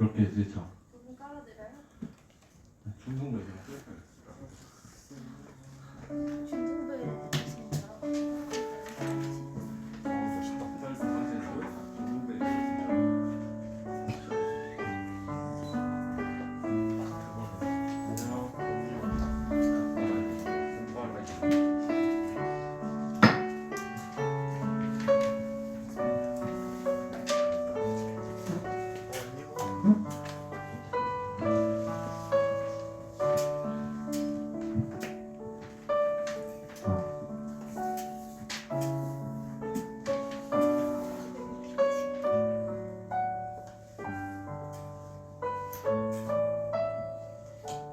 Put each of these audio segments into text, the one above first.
그렇게 되죠. 부분 깔아드려요? 중등부에 중등부에 있습니다.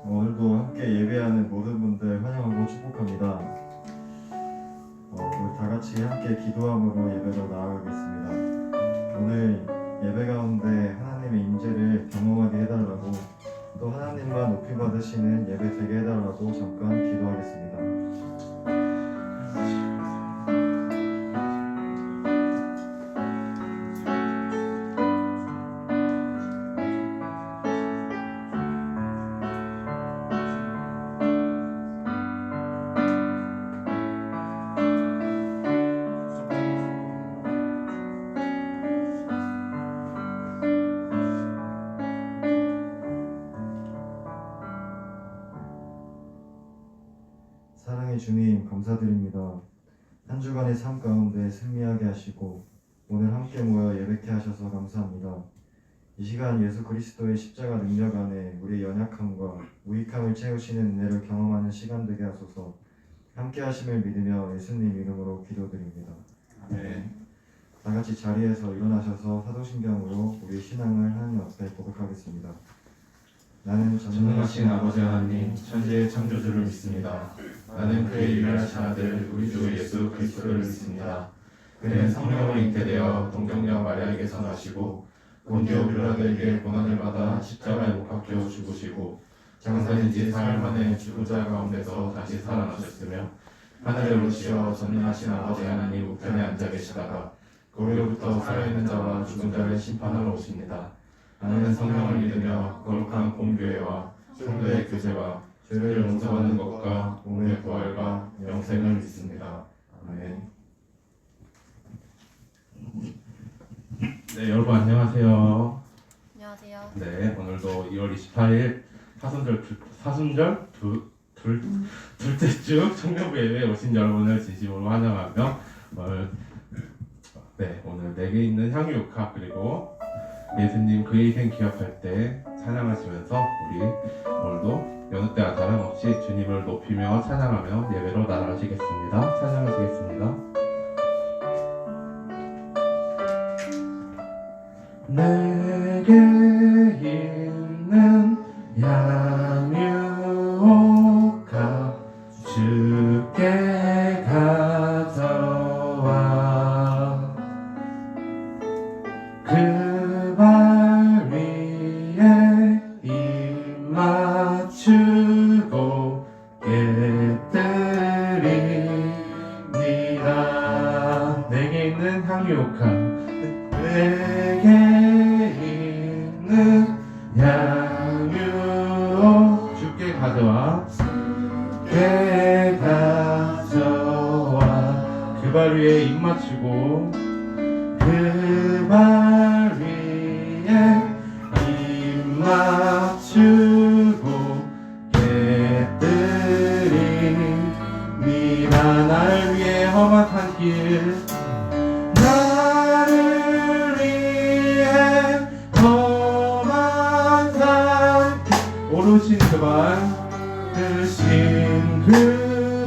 오늘도 함께 예배하는 모든 분들 환영하고 축복합니다. 우리 다 같이 함께 기도함으로 예배로 나아가겠습니다. 오늘 예배 가운데 하나님의 임재를 경험하게 해달라고, 또 하나님만 높이 받으시는 예배 되게 해달라고 잠깐 기도하겠습니다. 사랑의 주님, 감사드립니다. 한 주간의 삶 가운데 승리하게 하시고 오늘 함께 모여 예배케 하셔서 감사합니다. 이 시간 예수 그리스도의 십자가 능력 안에 우리의 연약함과 무익함을 채우시는 은혜를 경험하는 시간 되게 하소서. 함께 하심을 믿으며 예수님 이름으로 기도드립니다. 네. 다 같이 자리에서 일어나셔서 사도신경으로 우리 신앙을 하나님 앞에 고백하겠습니다. 나는 전능하신 아버지 하나님, 천지의 창조주를 믿습니다. 나는 그의 유일하신 아들 우리 주 예수 그리스도를 믿습니다. 그는 성령으로 잉태되어 동정녀 마리아에게서 나시고 본디오 빌라도에게 고난을 받아 십자가에 못 박혀 죽으시고 장사된 지 사흘 만에 죽은 자 가운데서 다시 살아나셨으며 하늘에 오르시어 전능하신 아버지 하나님 우편에 앉아 계시다가 거기로부터 살아있는 자와 죽은 자를 심판하러 오십니다. 나는 성령을 믿으며 거룩한 공교회와 성도의 교제와 죄를 용서받는 것과 몸의 부활과 영생을 믿습니다. 아멘. 네, 여러분 안녕하세요. 안녕하세요. 네, 오늘도 2월 28일 사순절 둘째 주 청년부 예배에 오신 여러분을 진심으로 환영하며 오늘 내게 있는 향유 육합 그리고 예수님 그의 희생 기억할 때 찬양하시면서 우리 오늘도 여느 때와 다름없이 주님을 높이며 찬양하며 예배로 나아가시겠습니다. 찬양하시겠습니다. 내게 있는 양육가 주께 가져와 그 발 위에 입 맞추고 깨뜨립니다. 내게 있는 향유옥화 내게 있는 양유옥 주께 가져와 주께 가져와 그 발 위에 입 맞추고 그 발 위에 입 맞추고 깨뜨립니다. 나를 위해 험악한 길 나를 위해 험악한 길 오르신 그 발 드신 그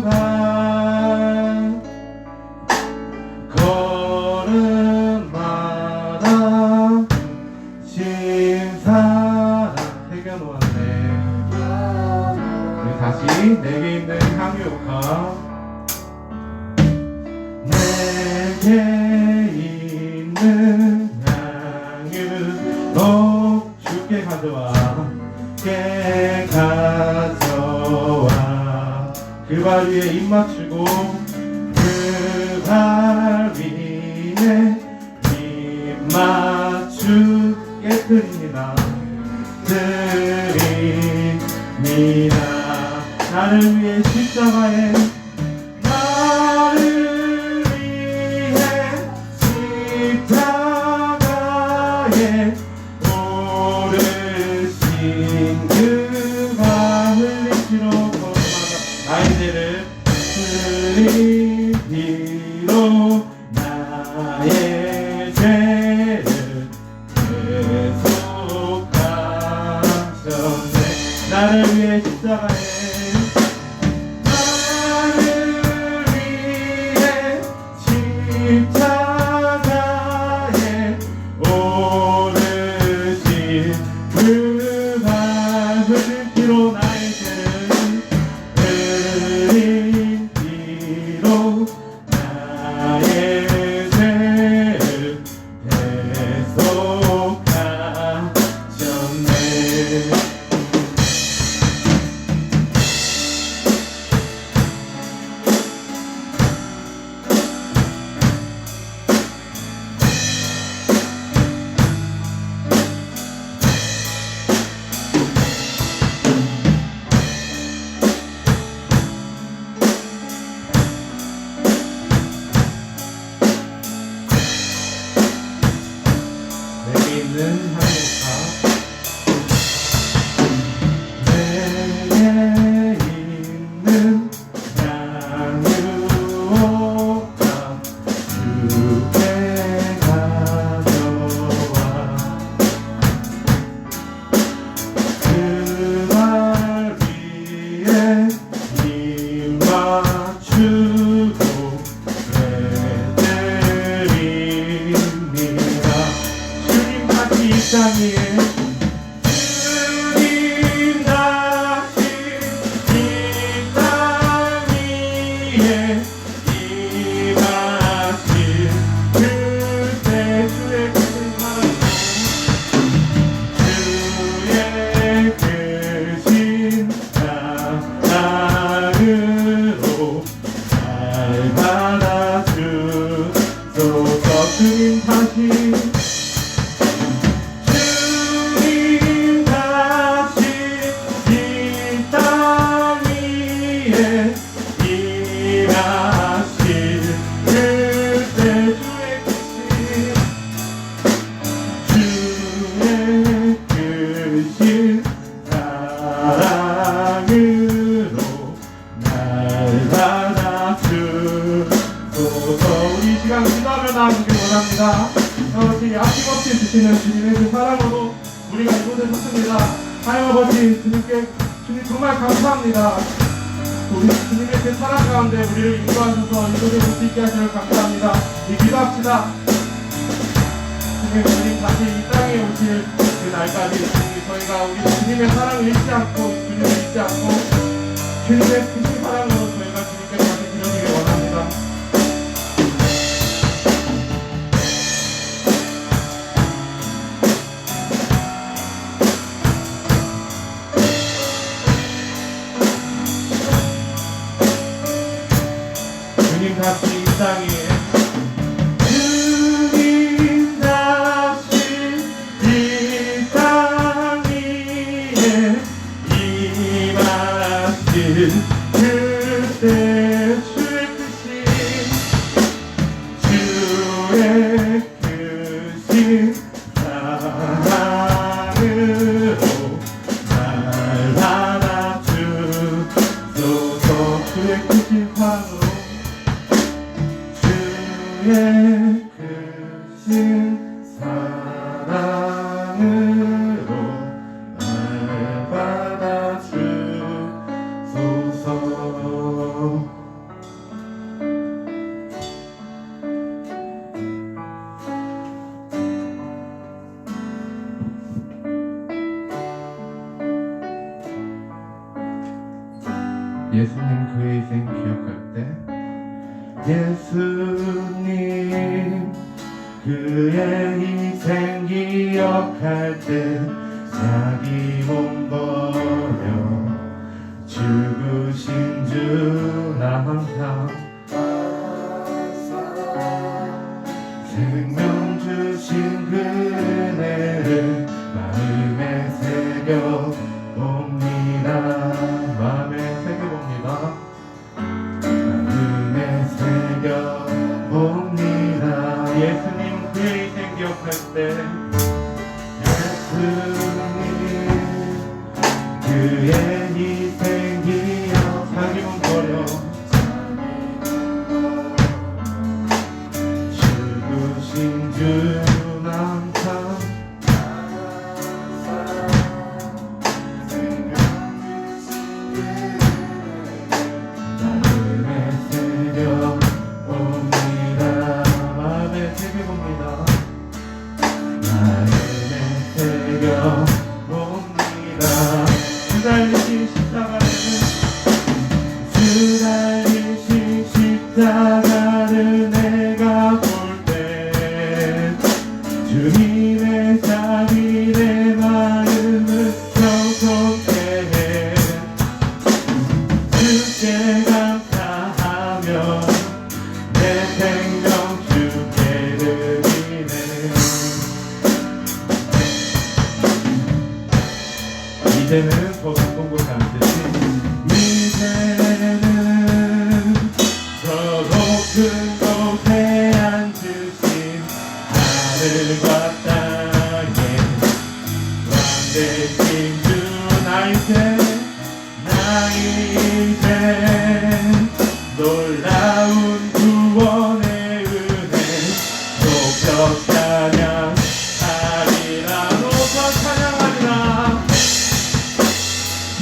발 걸음마다 신사랑 새겨놓았네. 우리 다시 내게 있는 향유옥화 내게 있는 향유옥 주께 가져와 주께 가져와 그 발 위에 입 맞추고 그 발 위에 입 맞추 깨뜨립니다. 나를 위해 십자가에 나를 위해 십자가에 오르신 그가 흘리시러 나의 죄를 흘리시러 나의 죄를 대속하셨네. 나를 위해 십자가에 나를 위해 십자가에 오르신 그가 흘린 피로 나의 죄를 흘린 피로 나의 죄를 대속하셨네. 내게 있는 향유옥합 내게 있는 향유옥합 주께 가져와 그날 위에 힘 맞추고 외드립니다. 주님 다시 이 땅 위에 주님 다시 이 땅 위에 임하실 그때 주의 크신 사랑으로 주의 크신 사랑으로 날 받아주소서. 주님 다시 주님 다시 이 땅 위에 임하실 그때 주의 크신 사랑으로 날 받아주소서. 우리 이 시간 기도하며 나아가길 원합니다. 아버지 아낌없이 주시는 주님의 그 사랑으로 우리가 이곳에 섰습니다. 하나님 아버지 주님께 주님 정말 감사합니다. 우리 주님의 그 사랑 가운데 우리를 인도하셔서 이곳에 올 수 있게 하시는 감사합니다. 이 기도합시다. 주님 우리 다시 이 땅에 오실 그 날까지 저희가 우리 주님의 사랑을 잊지 않고 주님을 잊지 않고 주님의 크신 사랑으로 저희가 주님께 다시 드려지길 원합니다. 주님 다시 이 땅 위에 주님 다시 이 땅 위에 임하실 그때 주의 크신 사랑으로 날 받아주소서. 주의 크신 사랑으로 주의 크신 사랑으로 날 받아주소서. 예수님 그의 희생 기억할 때 예수님 그의 희생 기억할 때 자기 몸 버려 죽으신 주 나 항상 생명 주신 그 은혜를 마음에 새겨봅니다. 마음에 새겨봅니다. 그의 희생이여 자기 몸 버려 죽으신 주 항상 마음의 새벽 옵니다. 마음의 새벽 옵니다. 마음의 새벽 옵니다. 주 달리신 십자가는 주 달리신 십자가를 내가 볼 때 주님의 자비 내 마음을 평소케 해 주께 감사하며 내 생명 주께 드리네. 이제는 더 높은 곳에 앉으시 이제는 더 높은 곳에 앉으신 하늘과 땅에 왕 되신 주 나 이제 놀라운 구원의 은혜 높여 찬양하리라. 높여 찬양하리라.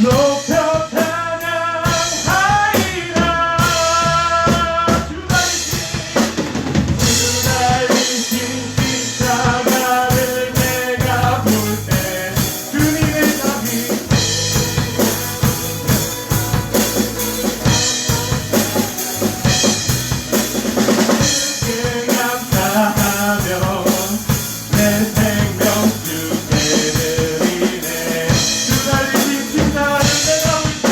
높여 찬양하리라. 주 달리신 십자가를 내가 볼 때 주님의 자비 주께 감사하며 내 생명 주께 드리네. 주 달리신 십자가를 내가 볼 때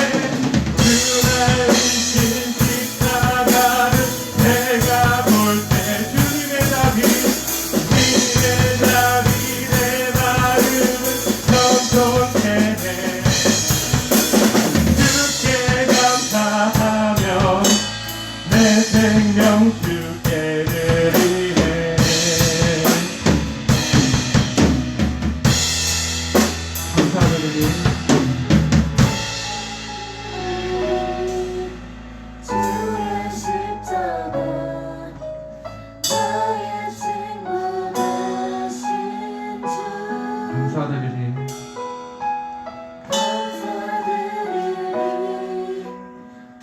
주 달리신 십자가를 내가 볼 때 주님의 자비 내 마음을 청송케 해 주께 감사하며 내 생명 주께 드리네. 감사드리니 주의 십자가 나의 친구 되신 주 감사드리니 감사드리니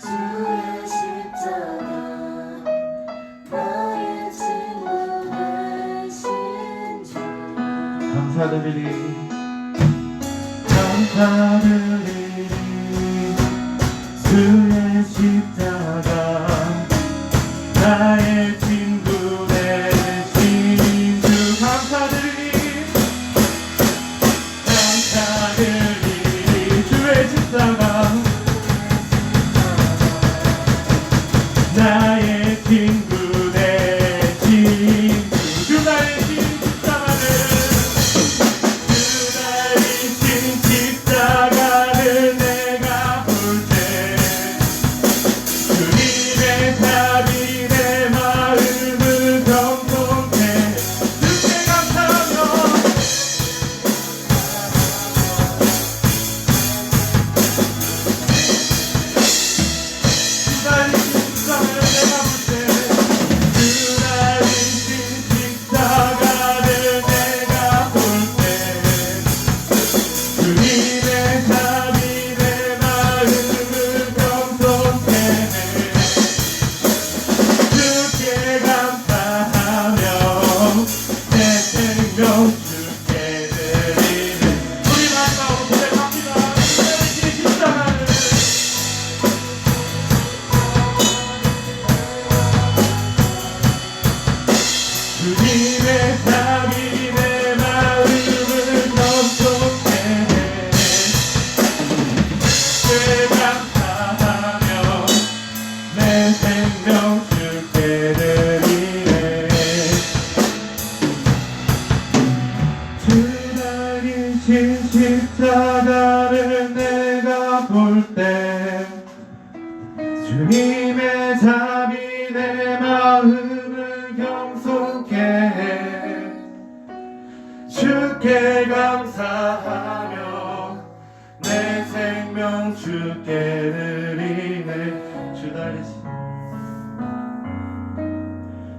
주의 십자가 나의 친구 되신 주 감사드리니 감사드리니 주의 십자가 나의 친구 되신 주 감사드리니 감사드리니 주의 십자가 나의 친구 되신 주 달리신 십자가를 주 달리신 십자가를 내가 볼 때 주님의 자비 내 마음을 경통해 주께 감사하며 주 달리신 십자가를 내가 볼 때 주 달리신 십자가를 내가 볼 때 주님의 자비 내 마음을 경통케 해 주께 감사하며 내 생명 주께 드리네. 우리 마지막으로 고백합니다. 주의 십자가를 주님의 자비 내 마음을 경통케 해 주께 감사하며 내 생명 주께 드리네. 주 달리신 십자가를 내가 볼 때 주님의 자비 내 마음을 경속해 주 주께 감사하며 내 생명 주께 드리네.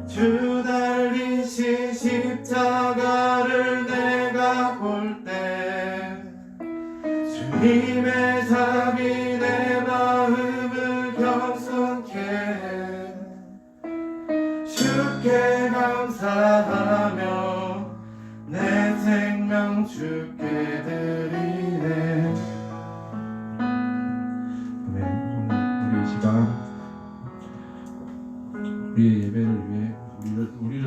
주 달리신 십자가를 내가 볼 때 주님의 삶이 내 마음을 겸손케 해. 주께 감사하며 내 생명 주께 드리네. 네, 오늘 우리 이 시간 우리의 예배를 위해 우리를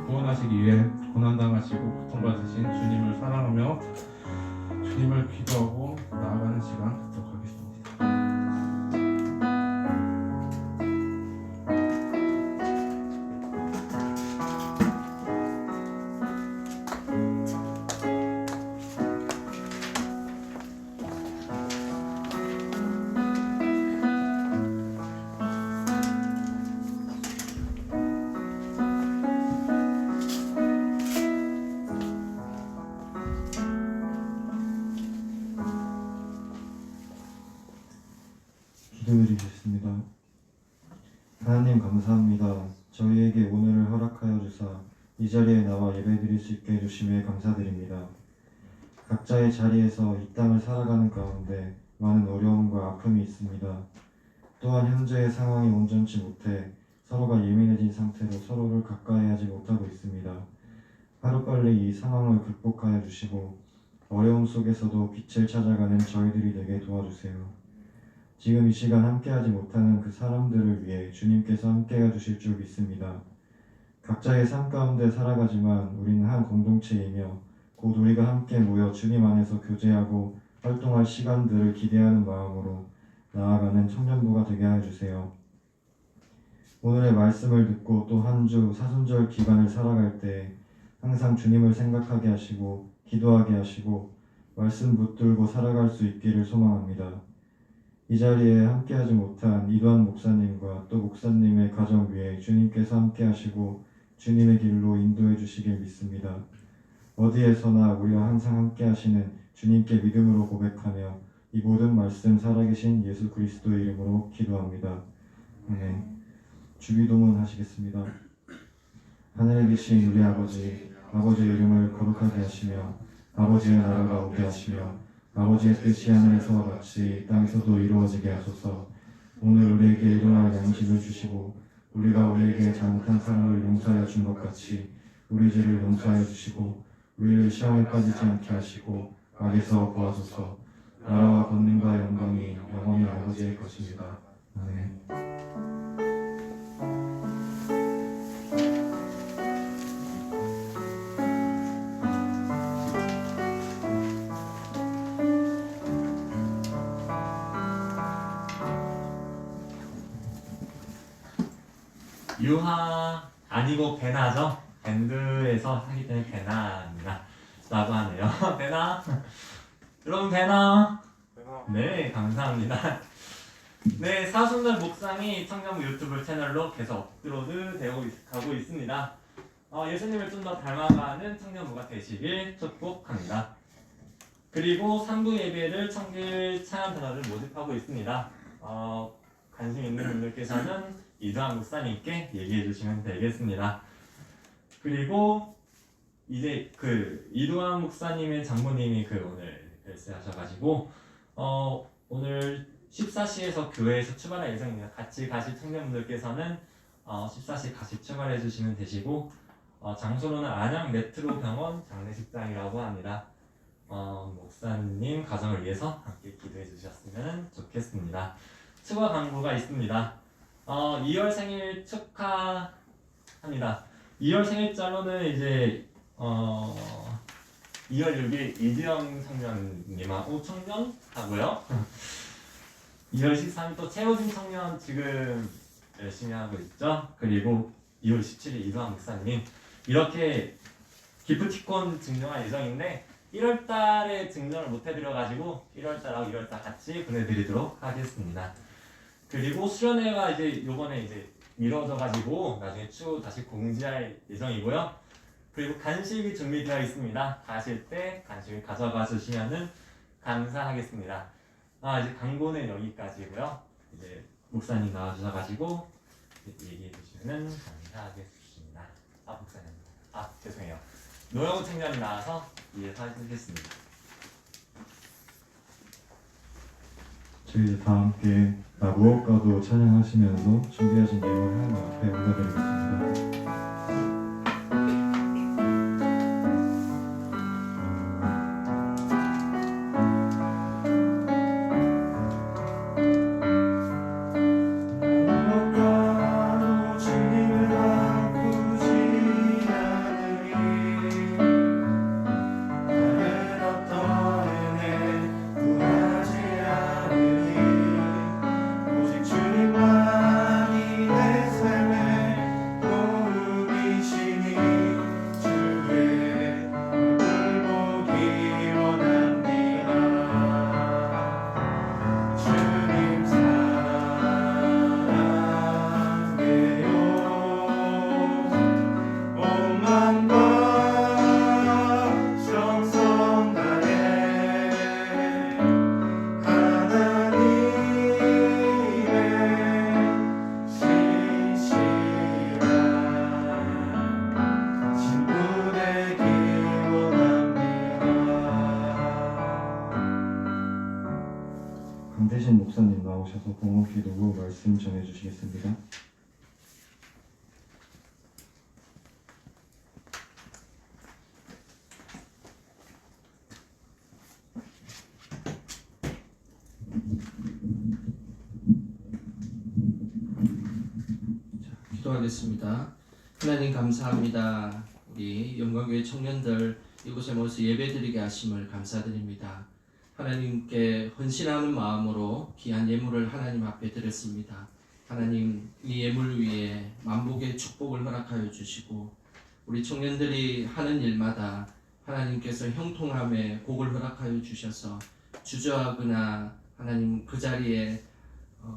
구원하시기 위해 고난당하시고 고통받으신 주님을 사랑하며 주님을 기도하고 나아가는 시간 갖도록 하겠습니다. 기도드리겠습니다. 하나님 감사합니다. 저희에게 오늘을 허락하여 주사 이 자리에 나와 예배드릴 수 있게 해주심에 감사드립니다. 각자의 자리에서 이 땅을 살아가는 가운데 많은 어려움과 아픔이 있습니다. 또한 현재의 상황이 온전치 못해 서로가 예민해진 상태로 서로를 가까이 하지 못하고 있습니다. 하루빨리 이 상황을 극복하여 주시고 어려움 속에서도 빛을 찾아가는 저희들이 되게 도와주세요. 지금 이 시간 함께하지 못하는 그 사람들을 위해 주님께서 함께해 주실 줄 믿습니다. 각자의 삶 가운데 살아가지만 우리는 한 공동체이며 곧 우리가 함께 모여 주님 안에서 교제하고 활동할 시간들을 기대하는 마음으로 나아가는 청년부가 되게 해주세요. 오늘의 말씀을 듣고 또 한 주 사순절 기간을 살아갈 때 항상 주님을 생각하게 하시고 기도하게 하시고 말씀 붙들고 살아갈 수 있기를 소망합니다. 이 자리에 함께하지 못한 이도한 목사님과 또 목사님의 가정 위에 주님께서 함께하시고 주님의 길로 인도해 주시길 믿습니다. 어디에서나 우리와 항상 함께하시는 주님께 믿음으로 고백하며 이 모든 말씀 살아계신 예수 그리스도의 이름으로 기도합니다. 아멘. 주기도문 하시겠습니다. 하늘에 계신 우리 아버지, 아버지의 이름을 거룩하게 하시며 아버지의 나라가 오게 하시며 아버지의 뜻이 하늘에서와 같이 땅에서도 이루어지게 하소서. 오늘 우리에게 일용할 양식을 주시고 우리가 우리에게 잘못한 사람을 용서하여 준 것 같이 우리 죄를 용서하여 주시고 우리를 시험에 빠지지 않게 하시고 악에서 구하소서. 나라와 권능과 영광이 영원히 아버지의 것입니다. 아멘. 유하 아니고 베나죠? 밴드에서 하기 때문에 베나라고 하네요. 베나? 여러분 베나? 네, 감사합니다. 네, 사순절 묵상이 청년부 유튜브 채널로 계속 업로드 되고 가고 있습니다. 예수님을 좀 더 닮아가는 청년부가 되시길 축복합니다. 그리고 3부 예배를 청길 찬양단원을 모집하고 있습니다. 관심 있는 분들께서는 이도한 목사님께 얘기해 주시면 되겠습니다. 그리고 이제 그 이도한 목사님의 장모님이 오늘 별세하셔가지고 오늘 14시에서 교회에서 출발할 예정입니다. 같이 가실 청년분들께서는 14시 같이 출발해 주시면 되시고 장소로는 안양 메트로 병원 장례식장이라고 합니다. 목사님 가정을 위해서 함께 기도해 주셨으면 좋겠습니다. 추가 광고가 있습니다. 2월 생일 축하합니다. 2월 생일자로는 이제 2월 6일 이지영 청년님하고 청년 하고요. 2월 13일 또 최호진 청년 지금 열심히 하고 있죠. 그리고 2월 17일 이도한 목사님 이렇게 기프티콘 증정할 예정인데 1월달에 증정을 못 해드려가지고 1월달하고 2월달 같이 보내드리도록 하겠습니다. 그리고 수련회가 이제 요번에 이제 미뤄져가지고 나중에 추후 다시 공지할 예정이고요. 그리고 간식이 준비되어 있습니다. 가실 때 간식을 가져가 주시면은 감사하겠습니다. 이제 광고는 여기까지고요. 이제 목사님 나와주셔가지고 얘기해 주시면은 감사하겠습니다. 목사님. 죄송해요. 노영우 청년이 나와서 위에서 하겠습니다. 저희 다 함께 나 무엇과도 찬양하시면서 준비하신 예물 하나님 앞에 올려드리겠습니다. 무엇과도 주님을 바꾸지 않으리 다른 어떤 은혜 구하지 않으리 오직 주님만이 내 삶의 도움이시니 주의 얼굴 보기 원합니다. 주님 사랑해요. 온 마음과 정성 다해 하나님의 신실한 친구 되기 원합니다. 강대신 목사님 나오셔서 봉헌 기도로 말씀 전해주시겠습니다. 기도하겠습니다. 하나님 감사합니다. 우리 영광교회 청년들 이곳에 모여서 예배드리게 하심을 감사드립니다. 하나님께 헌신하는 마음으로 귀한 예물을 하나님 앞에 드렸습니다. 하나님 이 예물 위에 만복의 축복을 허락하여 주시고 우리 청년들이 하는 일마다 하나님께서 형통함에 복을 허락하여 주셔서 주저하거나 하나님 그 자리에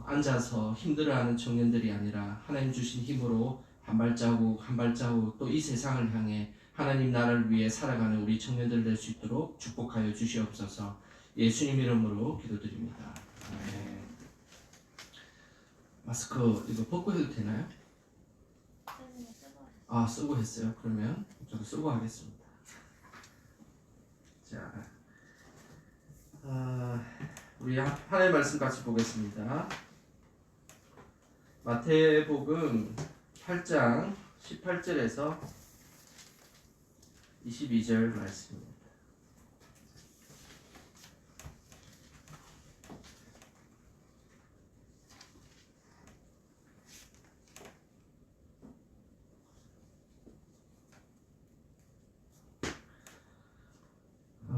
앉아서 힘들어하는 청년들이 아니라 하나님 주신 힘으로 한 발자국 한 발자국 또 이 세상을 향해 하나님 나라를 위해 살아가는 우리 청년들 될 수 있도록 축복하여 주시옵소서. 예수님 이름으로 기도드립니다. 아멘. 마스크 이거 벗고 해도 되나요? 쓰고 했어요. 그러면 저도 쓰고 하겠습니다. 자, 우리 하나님의 말씀 같이 보겠습니다. 마태복음 8장 18절에서 22절 말씀입니다.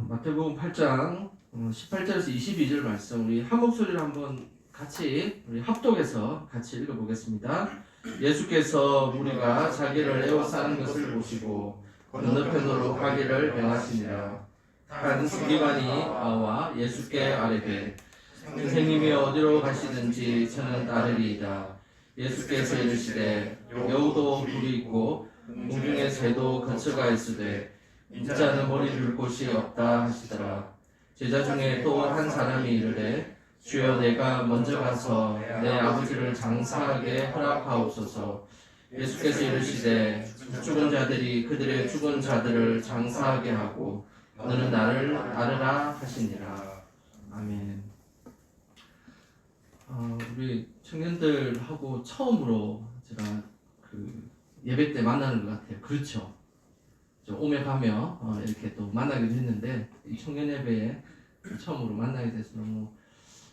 마태복음 8장 18절에서 22절 말씀 우리 한 목소리로 한번 같이 우리 합독해서 같이 읽어보겠습니다. 예수께서 우리가 자기를 애워싸는 것을 보시고 건너편으로 가기를 명하시니라. 한 서기관이 나와 예수께 아뢰되 선생님이 어디로 가시든지 저는 따르리이다. 예수께서 이르시되 여우도 굴이 있고 공중의 새도 거처가 있으되 인자는 머리 둘 곳이 없다 하시더라. 제자 중에 또 한 사람이 이르되 주여 내가 먼저 가서 내 아버지를 장사하게 허락하옵소서. 예수께서 이르시되 죽은 자들이 그들의 죽은 자들을 장사하게 하고 너는 나를 따르라 하시니라. 아멘. 우리 청년들하고 처음으로 제가 그 예배 때 만나는 것 같아요. 그렇죠? 오며 가며 이렇게 또 만나기도 했는데 이 청년 예배에 처음으로 만나게 돼서 너무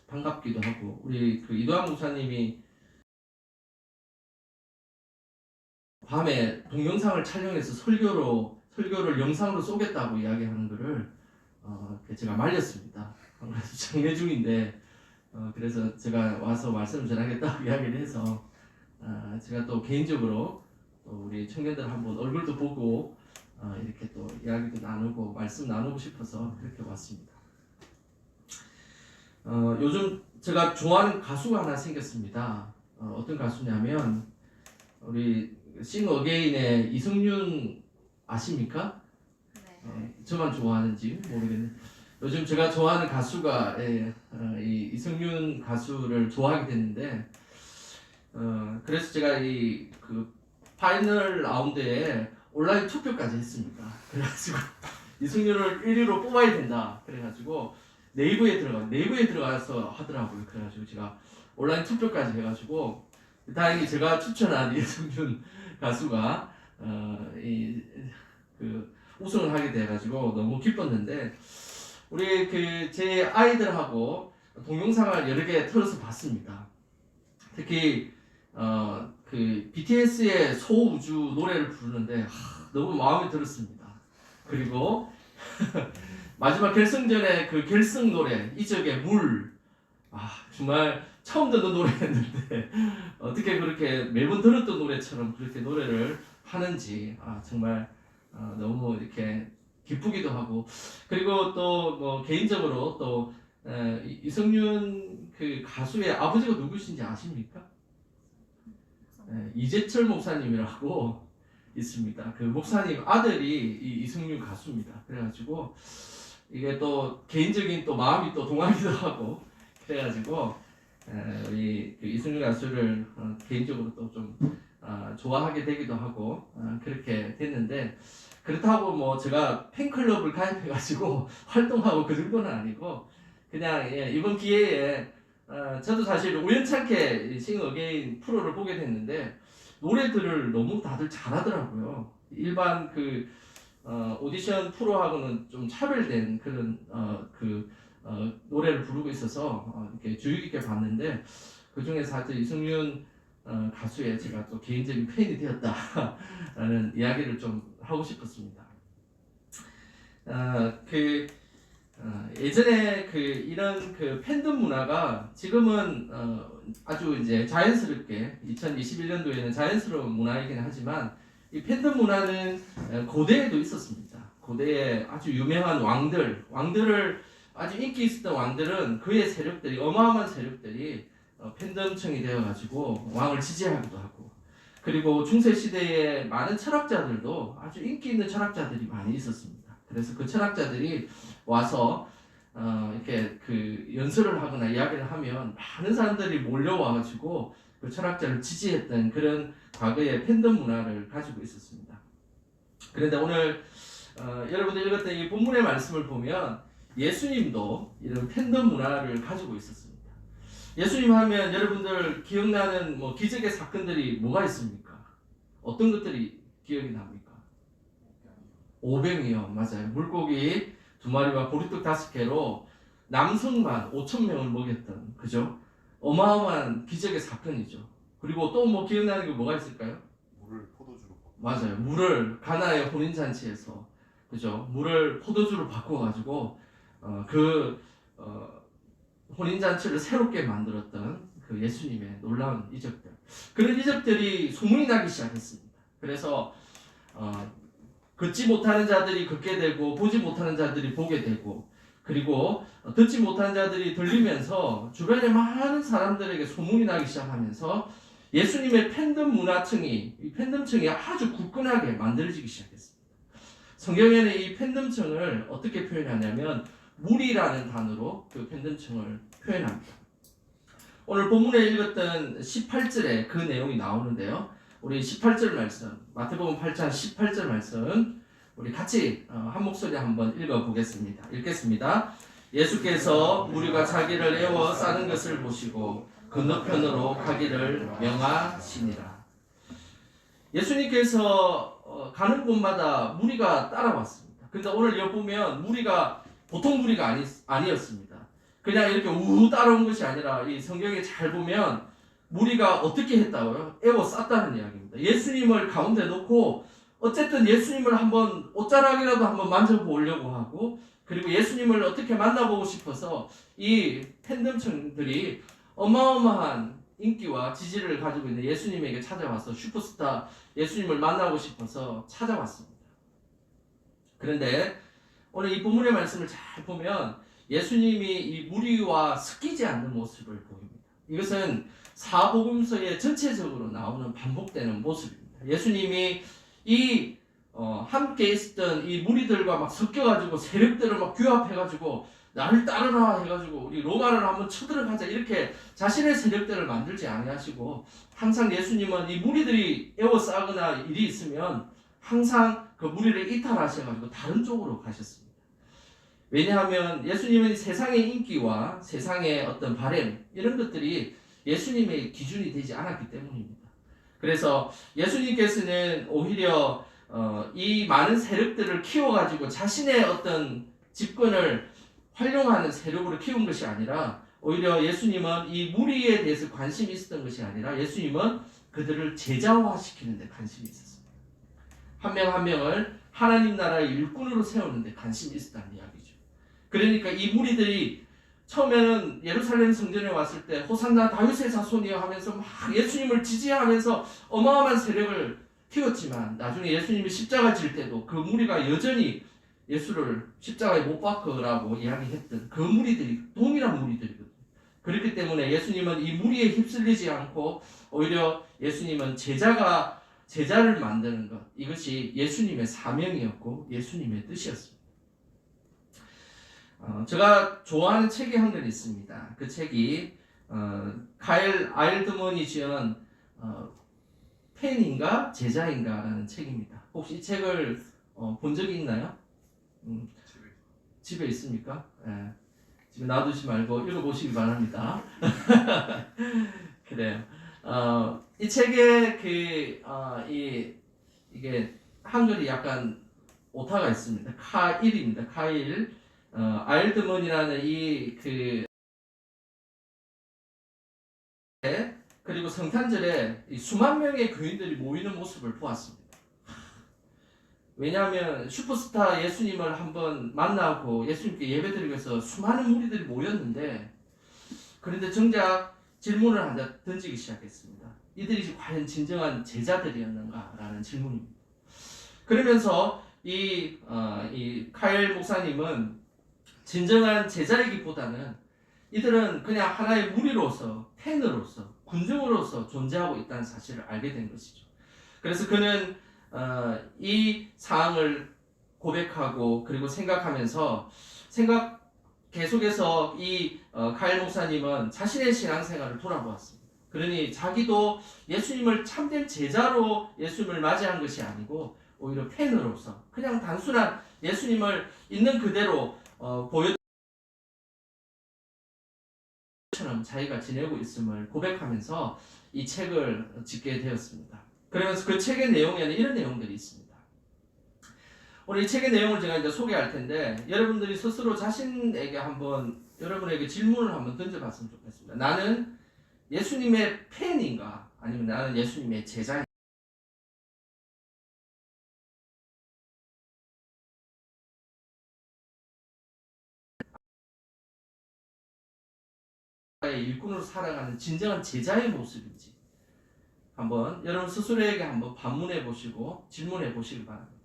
반갑기도 하고 우리 그 이도환 목사님이 밤에 동영상을 촬영해서 설교를 영상으로 쏘겠다고 이야기하는 거를 제가 말렸습니다. 그래서 장례 중인데 그래서 제가 와서 말씀을 전하겠다고 이야기를 해서 제가 또 개인적으로 또 우리 청년들 한번 얼굴도 보고 이렇게 또 이야기도 나누고 말씀 나누고 싶어서 그렇게 왔습니다. 요즘 제가 좋아하는 가수가 하나 생겼습니다. 어떤 가수냐면 우리 싱어게인의 이성윤 아십니까? 네. 저만 좋아하는지 모르겠네. 요즘 제가 좋아하는 가수가 이 이승윤 가수를 좋아하게 됐는데 그래서 제가 이 그 파이널 라운드에 온라인 투표까지 했습니다. 그래가지고 이승윤을 1위로 뽑아야 된다. 그래가지고 네이버에 들어가서 하더라고요. 그래가지고 제가 온라인 투표까지 해가지고 다행히 제가 추천한 이승윤 가수가 그 우승을 하게 돼가지고 너무 기뻤는데 우리 그 제 아이들하고 동영상을 여러 개 틀어서 봤습니다. 특히 그 BTS의 소우주 노래를 부르는데 너무 마음에 들었습니다. 그리고 마지막 결승전에 그 결승 노래 이적의 물 정말 처음 듣는 노래였는데 어떻게 그렇게 매번 들었던 노래처럼 그렇게 노래를 하는지 정말 너무 이렇게 기쁘기도 하고 그리고 또 뭐 개인적으로 또 이승윤 그 가수의 아버지가 누구신지 아십니까? 이재철 목사님이라고 있습니다. 그 목사님 아들이 이 이승윤 가수입니다. 그래가지고 이게 또 개인적인 또 마음이 또 동하기도 하고 그래가지고 우리 그 이승윤 가수를 개인적으로 또 좀 좋아하게 되기도 하고 그렇게 됐는데 그렇다고 뭐 제가 팬클럽을 가입해가지고 활동하고 그 정도는 아니고 그냥 이번 기회에 저도 사실 우연찮게 싱 어게인 프로를 보게 됐는데 노래들을 너무 다들 잘하더라고요. 일반 그 오디션 프로하고는 좀 차별된 그런 노래를 부르고 있어서 이렇게 주의 깊게 봤는데 그 중에서 하여튼 이승윤 가수의 제가 또 개인적인 팬이 되었다라는 이야기를 좀 하고 싶었습니다. 예전에 그 이런 그 팬덤 문화가 지금은 아주 이제 자연스럽게 2021년도에는 자연스러운 문화이긴 하지만 이 팬덤 문화는 고대에도 있었습니다. 고대에 아주 유명한 왕들을 아주 인기 있었던 왕들은 그의 세력들이 어마어마한 세력들이 팬덤층이 되어가지고 왕을 지지하기도 하고 그리고 중세 시대에 많은 철학자들도 아주 인기 있는 철학자들이 많이 있었습니다. 그래서 그 철학자들이 와서 이렇게 그 연설을 하거나 이야기를 하면 많은 사람들이 몰려와가지고 그 철학자를 지지했던 그런 과거의 팬덤 문화를 가지고 있었습니다. 그런데 오늘 여러분들 읽었던 이 본문의 말씀을 보면 예수님도 이런 팬덤 문화를 가지고 있었습니다. 예수님 하면 여러분들 기억나는 뭐 기적의 사건들이 뭐가 있습니까? 어떤 것들이 기억이 납니까? 오병이요, 맞아요. 물고기 2마리와 보리떡 5개로 남성만 5,000명을 먹였던 그죠? 어마어마한 기적의 사건이죠. 그리고 또 뭐 기억나는 게 뭐가 있을까요? 물을 포도주로 맞아요. 물을 가나의 혼인 잔치에서 그죠? 물을 포도주로 바꿔가지고 혼인 잔치를 새롭게 만들었던 그 예수님의 놀라운 이적들. 그런 이적들이 소문이 나기 시작했습니다. 그래서 걷지 못하는 자들이 걷게 되고 보지 못하는 자들이 보게 되고 그리고 듣지 못하는 자들이 들리면서 주변에 많은 사람들에게 소문이 나기 시작하면서 예수님의 이 팬덤층이 아주 굳건하게 만들어지기 시작했습니다. 성경에는 이 팬덤층을 어떻게 표현하냐면 무리라는 단어로 그 팬덤층을 표현합니다. 오늘 본문에 읽었던 18절에 그 내용이 나오는데요. 우리 18절 말씀, 마태복음 8장 18절 말씀 우리 같이 한 목소리 한번 읽어보겠습니다. 읽겠습니다. 예수께서 무리가 자기를 에워 싸는 것을 보시고 건너편으로 가기를 명하시니라. 예수님께서 가는 곳마다 무리가 따라왔습니다. 근데 오늘 여기 보면 무리가 보통 무리가 아니었습니다. 그냥 이렇게 우후 따라온 것이 아니라 이 성경에 잘 보면 무리가 어떻게 했다고요? 에워 쌌다는 이야기입니다. 예수님을 가운데 놓고 어쨌든 예수님을 한번 옷자락이라도 한번 만져보려고 하고 그리고 예수님을 어떻게 만나보고 싶어서 이 팬덤층들이 어마어마한 인기와 지지를 가지고 있는 예수님에게 찾아와서 슈퍼스타 예수님을 만나고 싶어서 찾아왔습니다. 그런데 오늘 이 본문의 말씀을 잘 보면 예수님이 이 무리와 섞이지 않는 모습을 보입니다. 이것은 사복음서에 전체적으로 나오는 반복되는 모습입니다. 예수님이 이 함께 있었던 이 무리들과 막 섞여가지고 세력들을 막 규합해가지고 나를 따르라 해가지고 우리 로마를 한번 쳐들어가자 이렇게 자신의 세력들을 만들지 아니하시고 항상 예수님은 이 무리들이 에워싸거나 일이 있으면 항상 그 무리를 이탈하셔가지고 다른 쪽으로 가셨습니다. 왜냐하면 예수님은 세상의 인기와 세상의 어떤 바램 이런 것들이 예수님의 기준이 되지 않았기 때문입니다. 그래서 예수님께서는 오히려 이 많은 세력들을 키워가지고 자신의 어떤 집권을 활용하는 세력으로 키운 것이 아니라 오히려 예수님은 이 무리에 대해서 관심이 있었던 것이 아니라 예수님은 그들을 제자화시키는 데 관심이 있었습니다. 한 명 한 명을 하나님 나라의 일꾼으로 세우는 데 관심이 있었다는 이야기죠. 그러니까 이 무리들이 처음에는 예루살렘 성전에 왔을 때 호산나 다윗의 자손이여 하면서 막 예수님을 지지하면서 어마어마한 세력을 키웠지만 나중에 예수님이 십자가 질 때도 그 무리가 여전히 예수를 십자가에 못 박으라고 이야기했던 그 무리들이 동일한 무리들이거든요. 그렇기 때문에 예수님은 이 무리에 휩쓸리지 않고 오히려 예수님은 제자를 만드는 것, 이것이 예수님의 사명이었고 예수님의 뜻이었습니다. 제가 좋아하는 책이 한 권 있습니다. 그 책이 카일 아일드먼이 지은 팬인가 제자인가라는 책입니다. 혹시 이 책을 본 적이 있나요? 집에 있습니까? 네. 집에 놔두지 말고 읽어보시기 바랍니다. 그래요. 이 책에 이게 한글이 약간 오타가 있습니다. 카일입니다. 카일. 아일드먼이라는 그리고 성탄절에 수만 명의 교인들이 모이는 모습을 보았습니다. 왜냐하면 슈퍼스타 예수님을 한번 만나고 예수님께 예배드리기 위해서 수많은 무리들이 모였는데 그런데 정작 질문을 하나 던지기 시작했습니다. 이들이 과연 진정한 제자들이었는가라는 질문입니다. 그러면서 이 카일 목사님은 진정한 제자이기보다는 이들은 그냥 하나의 무리로서 팬으로서 군중으로서 존재하고 있다는 사실을 알게 된 것이죠. 그래서 그는 이 사항을 고백하고 그리고 생각하면서 계속해서 이 카일 목사님은 자신의 신앙생활을 돌아보았습니다. 그러니 자기도 예수님을 참된 제자로 예수님을 맞이한 것이 아니고 오히려 팬으로서 그냥 단순한 예수님을 있는 그대로 보여처럼 자기가 지내고 있음을 고백하면서 이 책을 짓게 되었습니다. 그러면서 그 책의 내용에는 이런 내용들이 있습니다. 오늘 이 책의 내용을 제가 이제 소개할 텐데 여러분들이 스스로 자신에게 한번 여러분에게 질문을 한번 던져봤으면 좋겠습니다. 나는 예수님의 팬인가? 아니면 나는 예수님의 제자인가? 일꾼으로 살아가는 진정한 제자의 모습인지 한번 여러분 스스로에게 한번 반문해 보시고 질문해 보시기 바랍니다.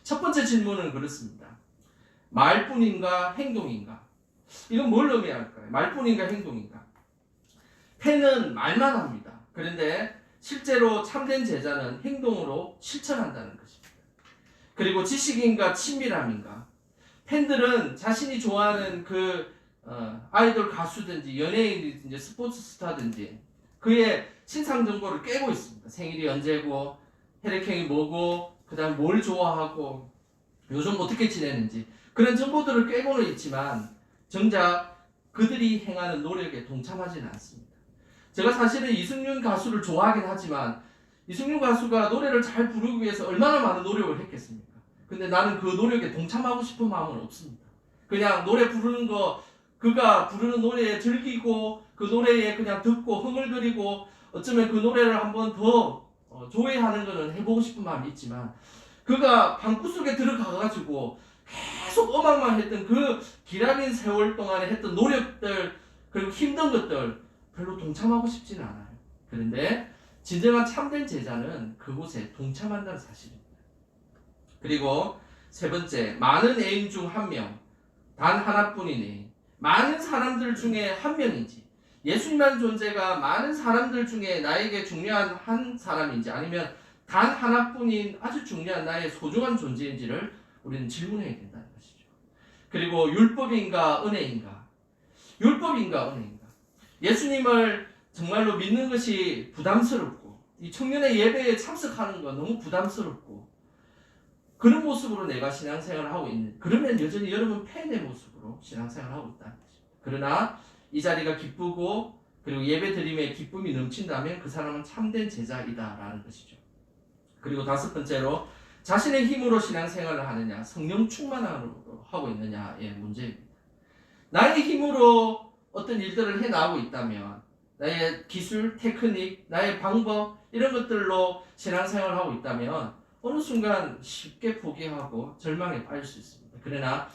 첫 번째 질문은 그렇습니다. 말뿐인가 행동인가? 이건 뭘 의미할까요? 말뿐인가 행동인가? 팬은 말만 합니다. 그런데 실제로 참된 제자는 행동으로 실천한다는 것입니다. 그리고 지식인가 친밀함인가? 팬들은 자신이 좋아하는 아이돌 가수든지 연예인이든지 스포츠 스타든지 그의 신상 정보를 깨고 있습니다. 생일이 언제고 혈액형이 뭐고 그 다음 뭘 좋아하고 요즘 어떻게 지내는지 그런 정보들을 깨고는 있지만 정작 그들이 행하는 노력에 동참하지는 않습니다. 제가 사실은 이승윤 가수를 좋아하긴 하지만 이승윤 가수가 노래를 잘 부르기 위해서 얼마나 많은 노력을 했겠습니까? 근데 나는 그 노력에 동참하고 싶은 마음은 없습니다. 그냥 노래 부르는 거 그가 부르는 노래에 즐기고 그 노래에 그냥 듣고 흥얼거리고 어쩌면 그 노래를 한번 더 조회하는 거는 해보고 싶은 마음이 있지만 그가 방구석에 들어가가지고 계속 음악만 했던 그 기나긴 세월 동안에 했던 노력들 그리고 힘든 것들 별로 동참하고 싶지는 않아요. 그런데 진정한 참된 제자는 그곳에 동참한다는 사실입니다. 그리고 세 번째, 많은 애인 중 한 명, 단 하나뿐이니 많은 사람들 중에 한 명인지 예수님이라는 존재가 많은 사람들 중에 나에게 중요한 한 사람인지 아니면 단 하나뿐인 아주 중요한 나의 소중한 존재인지를 우리는 질문해야 된다는 것이죠. 그리고 율법인가 은혜인가? 율법인가 은혜인가? 예수님을 정말로 믿는 것이 부담스럽고 이 청년의 예배에 참석하는 건 너무 부담스럽고 그런 모습으로 내가 신앙생활을 하고 있는, 그러면 여전히 여러분 팬의 모습으로 신앙생활을 하고 있다는 것입니다. 그러나 이 자리가 기쁘고 그리고 예배드림에 기쁨이 넘친다면 그 사람은 참된 제자이다라는 것이죠. 그리고 다섯 번째로 자신의 힘으로 신앙생활을 하느냐, 성령 충만함으로 하고 있느냐의 문제입니다. 나의 힘으로 어떤 일들을 해나가고 있다면 나의 기술, 테크닉, 나의 방법 이런 것들로 신앙생활을 하고 있다면 어느 순간 쉽게 포기하고 절망에 빠질 수 있습니다. 그러나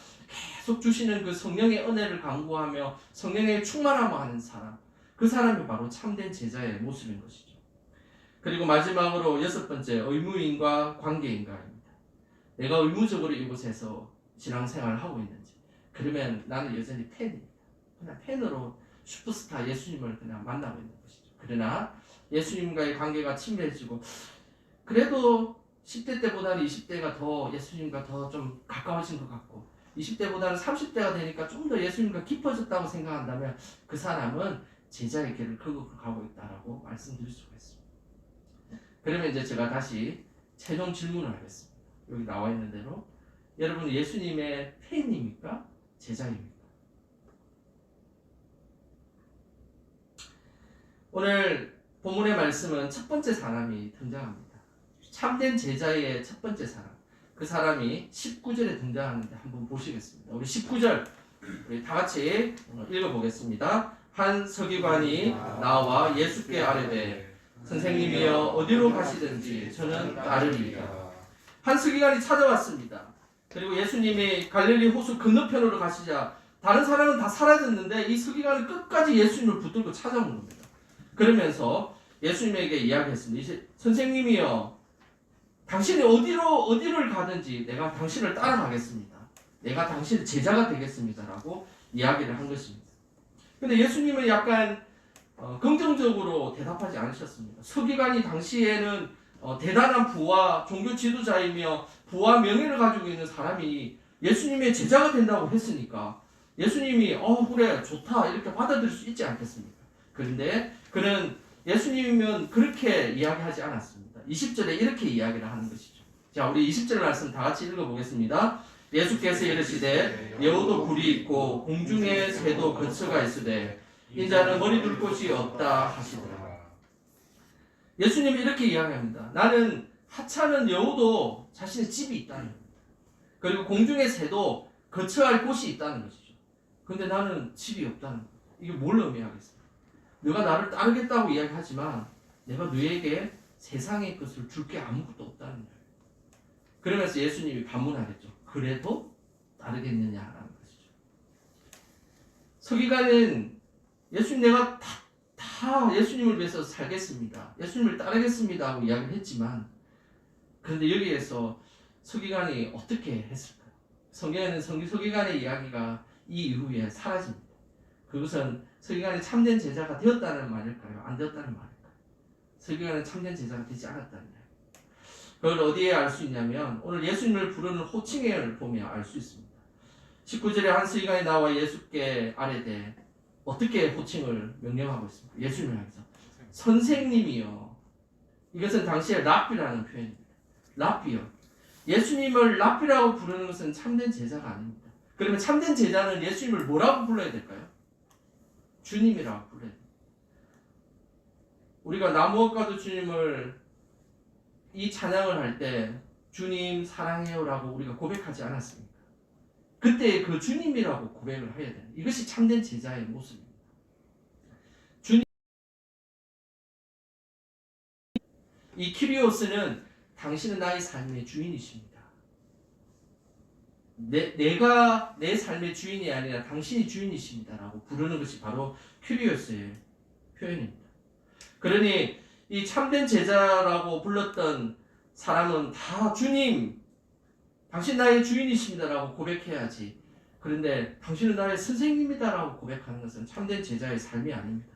계속 주시는 그 성령의 은혜를 강구하며 성령의 충만함을 하는 사람, 그 사람이 바로 참된 제자의 모습인 것이죠. 그리고 마지막으로 여섯 번째, 의무인과 관계인가입니다. 내가 의무적으로 이곳에서 신앙생활을 하고 있는지, 그러면 나는 여전히 팬입니다. 그냥 팬으로 슈퍼스타 예수님을 그냥 만나고 있는 것이죠. 그러나 예수님과의 관계가 친밀해지고 그래도 10대 때보다는 20대가 더 예수님과 더 좀 가까워진 것 같고 20대보다는 30대가 되니까 좀 더 예수님과 깊어졌다고 생각한다면 그 사람은 제자의 길을 걷고 가고 있다라고 말씀드릴 수가 있습니다. 그러면 이제 제가 다시 최종 질문을 하겠습니다. 여기 나와 있는 대로 여러분은 예수님의 팬입니까? 제자입니까? 오늘 본문의 말씀은 첫 번째 사람이 등장합니다. 참된 제자의 첫 번째 사람, 그 사람이 19절에 등장하는데 한번 보시겠습니다. 우리 19절 우리 다 같이 읽어보겠습니다. 한 서기관이 나와 예수께 아뢰되 선생님이여 어디로 가시든지 저는 따르리이다. 한 서기관이 찾아왔습니다. 그리고 예수님이 갈릴리 호수 건너편으로 가시자 다른 사람은 다 사라졌는데 이 서기관은 끝까지 예수님을 붙들고 찾아온 겁니다. 그러면서 예수님에게 이야기했습니다. 이제 선생님이여 당신이 어디를 가든지 내가 당신을 따라가겠습니다. 내가 당신의 제자가 되겠습니다라고 이야기를 한 것입니다. 근데 예수님은 약간 긍정적으로 대답하지 않으셨습니다. 서기관이 당시에는 대단한 부와 종교 지도자이며 부와 명예를 가지고 있는 사람이 예수님의 제자가 된다고 했으니까 예수님이 그래 좋다 이렇게 받아들일 수 있지 않겠습니까? 그런데 그는 예수님이면 그렇게 이야기하지 않았습니다. 20절에 이렇게 이야기를 하는 것이죠. 자, 우리 20절 말씀 다 같이 읽어보겠습니다. 예수께서 이르시되 여우도 굴이 있고 공중에 새도 거처가 있으되 인자는 머리 둘 곳이 없다 하시더라. 예수님이 이렇게 이야기합니다. 나는 하찮은 여우도 자신의 집이 있다는 겁니다. 그리고 공중의 새도 거처할 곳이 있다는 것이죠. 근데 나는 집이 없다는 겁니다. 이게 뭘 의미하겠습니까? 너가 나를 따르겠다고 이야기하지만 내가 너에게 세상의 것을 줄 게 아무것도 없다는 거예요. 그러면서 예수님이 반문하겠죠. 그래도 따르겠느냐라는 것이죠. 서기관은 예수님 내가 다 예수님을 위해서 살겠습니다. 예수님을 따르겠습니다 하고 이야기를 했지만 그런데 여기에서 서기관이 어떻게 했을까요? 성경에는 서기관의 이야기가 이 이후에 사라집니다. 그것은 서기관이 참된 제자가 되었다는 말일까요? 안 되었다는 말일까요? 서기관은 참된 제자가 되지 않았다는 거예요. 그걸 어디에 알 수 있냐면 오늘 예수님을 부르는 호칭을 보면 알 수 있습니다. 19절에 한 서기관이 나와 예수께 아뢰되 어떻게 호칭을 명령하고 있습니까? 예수님을 향해서 선생님이요. 이것은 당시에 랍비라는 표현입니다. 랍비요. 예수님을 랍비라고 부르는 것은 참된 제자가 아닙니다. 그러면 참된 제자는 예수님을 뭐라고 불러야 될까요? 주님이라고 불러야 됩니다. 우리가 나무엇과도 주님을 이 찬양을 할 때 주님 사랑해요라고 우리가 고백하지 않았습니까? 그때 그 주님이라고 고백을 해야 돼요. 이것이 참된 제자의 모습입니다. 주님, 이 키리오스는 당신은 나의 삶의 주인이십니다. 내가 내 삶의 주인이 아니라 당신이 주인이십니다라고 부르는 것이 바로 키리오스의 표현입니다. 그러니 이 참된 제자라고 불렀던 사람은 다 주님, 당신 나의 주인이십니다라고 고백해야지. 그런데 당신은 나의 선생님이다라고 고백하는 것은 참된 제자의 삶이 아닙니다.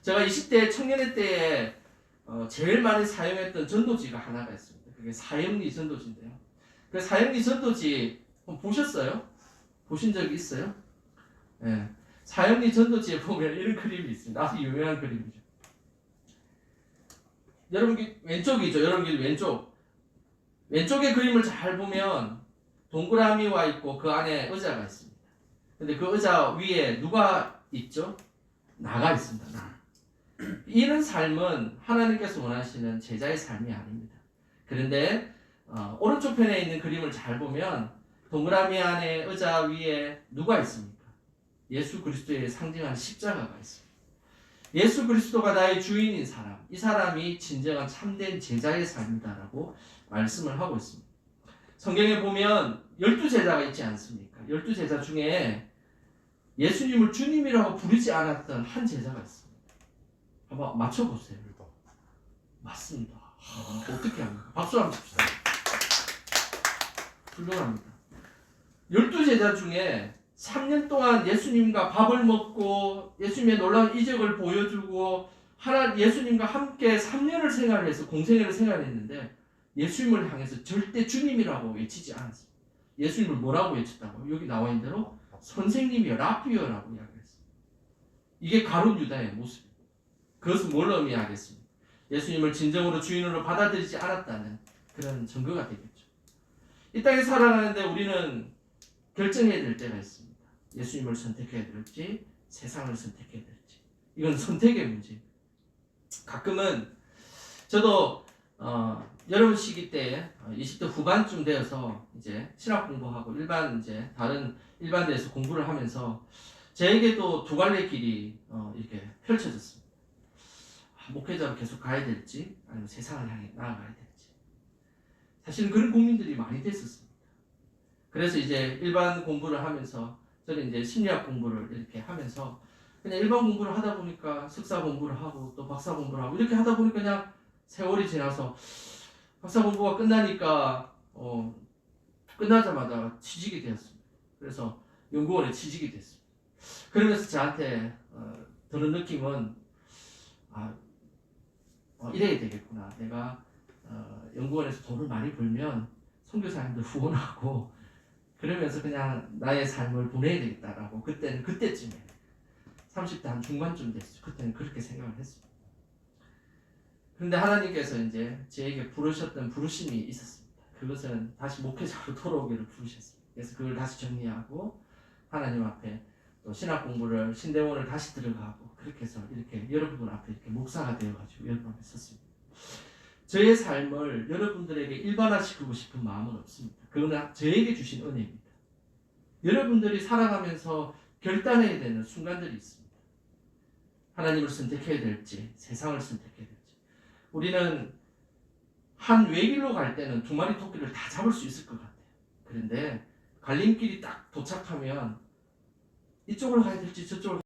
제가 20대 청년의 때에 제일 많이 사용했던 전도지가 하나가 있습니다. 그게 사형리 전도지인데요. 그 사형리 전도지 보셨어요? 보신 적이 있어요? 예. 사형리 전도지에 보면 이런 그림이 있습니다. 아주 유명한 그림이죠. 여러분 왼쪽이죠. 여러분 왼쪽의 그림을 잘 보면 동그라미와 있고 그 안에 의자가 있습니다. 근데 그 의자 위에 누가 있죠? 나가 있습니다. 나. 이런 삶은 하나님께서 원하시는 제자의 삶이 아닙니다. 그런데 오른쪽 편에 있는 그림을 잘 보면 동그라미 안에 의자 위에 누가 있습니까? 예수 그리스도의 상징하는 십자가가 있습니다. 예수 그리스도가 나의 주인인 사람, 이 사람이 진정한 참된 제자의 삶이다라고 말씀을 하고 있습니다. 성경에 보면 12제자가 있지 않습니까? 12제자 중에 예수님을 주님이라고 부르지 않았던 한 제자가 있습니다. 한번 맞춰보세요. 맞습니다. 어떻게 합니까? 박수 한번 칩시다. 훌륭합니다. 12제자 중에 3년 동안 예수님과 밥을 먹고 예수님의 놀라운 이적을 보여주고 예수님과 함께 3년을 생활해서 공생애를 생활했는데 예수님을 향해서 절대 주님이라고 외치지 않았습니다. 예수님을 뭐라고 외쳤다고? 여기 나와 있는 대로 선생님이여 라피어라고 이야기했습니다. 이게 가룟 유다의 모습입니다. 그것은 뭘 의미하겠습니까? 예수님을 진정으로 주인으로 받아들이지 않았다는 그런 증거가 되겠죠. 이 땅에 살아가는데 우리는 결정해야 될 때가 있습니다. 예수님을 선택해야 될지 세상을 선택해야 될지. 이건 선택의 문제입니다. 가끔은 저도 여러분 시기 때 20대 후반쯤 되어서 이제 신학 공부하고 다른 일반 데서 공부를 하면서 저에게도 두 갈래 길이 이렇게 펼쳐졌습니다. 목회자로 계속 가야 될지 아니면 세상을 향해 나아가야 될지. 사실은 그런 고민들이 많이 됐었습니다. 그래서 이제 일반 공부를 하면서 저는 이제 심리학 공부를 이렇게 하면서 그냥 일반 공부를 하다 보니까 석사 공부를 하고 또 박사 공부를 하고 이렇게 하다 보니까 그냥 세월이 지나서 박사 공부가 끝나니까 끝나자마자 취직이 되었습니다. 그래서 연구원에 취직이 됐습니다. 그러면서 저한테 드는 느낌은 이래야 되겠구나. 내가 연구원에서 돈을 많이 벌면 선교사님들 후원하고 그러면서 그냥 나의 삶을 보내야 되겠다라고 그때쯤에 30대 한 중반쯤 됐어요. 그때는 그렇게 생각을 했습니다. 그런데 하나님께서 이제 저에게 부르셨던 부르심이 있었습니다. 그것은 다시 목회자로 돌아오기를 부르셨습니다. 그래서 그걸 다시 정리하고 하나님 앞에 또 신학 공부를 신대원을 다시 들어가고 그렇게 해서 이렇게 여러분 앞에 이렇게 목사가 되어가지고 여러분 앞에 섰습니다. 저의 삶을 여러분들에게 일반화시키고 싶은 마음은 없습니다. 그러나 저에게 주신 은혜입니다. 여러분들이 살아가면서 결단해야 되는 순간들이 있습니다. 하나님을 선택해야 될지 세상을 선택해야 될지. 우리는 한 외길로 갈 때는 두 마리 토끼를 다 잡을 수 있을 것 같아요. 그런데 갈림길이 딱 도착하면 이쪽으로 가야 될지 저쪽으로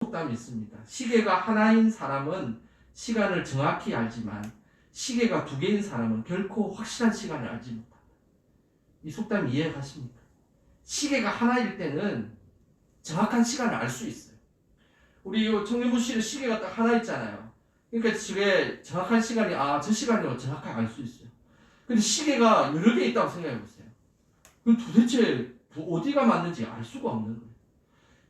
속담이 있습니다. 시계가 하나인 사람은 시간을 정확히 알지만 시계가 두 개인 사람은 결코 확실한 시간을 알지 못한다. 이 속담 이해가십니까? 시계가 하나일 때는 정확한 시간을 알 수 있어요. 우리 청년부실에 시계가 딱 하나 있잖아요. 그러니까 저게 정확한 시간이 저 시간이라고 정확하게 알 수 있어요. 근데 시계가 여러 개 있다고 생각해 보세요. 그럼 도대체 어디가 맞는지 알 수가 없는 거예요.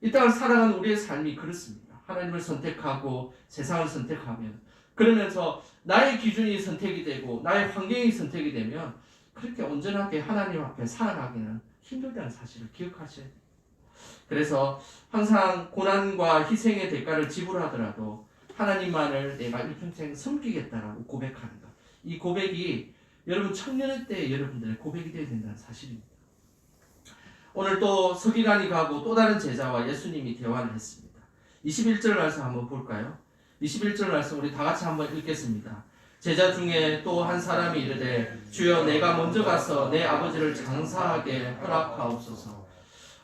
이 땅을 살아가는 우리의 삶이 그렇습니다. 하나님을 선택하고 세상을 선택하면 그러면서 나의 기준이 선택이 되고 나의 환경이 선택이 되면 그렇게 온전하게 하나님 앞에 살아가기는 힘들다는 사실을 기억하셔야 돼요. 그래서 항상 고난과 희생의 대가를 지불하더라도 하나님만을 내가 일평생 섬기겠다라고 고백하는 것. 이 고백이 여러분 청년의 때 여러분들의 고백이 되어야 된다는 사실입니다. 오늘 또 서기관이 가고 또 다른 제자와 예수님이 대화를 했습니다. 21절 말씀 한번 볼까요? 21절 말씀 우리 다 같이 한번 읽겠습니다. 제자 중에 또 한 사람이 이르되 주여 내가 먼저 가서 내 아버지를 장사하게 허락하옵소서.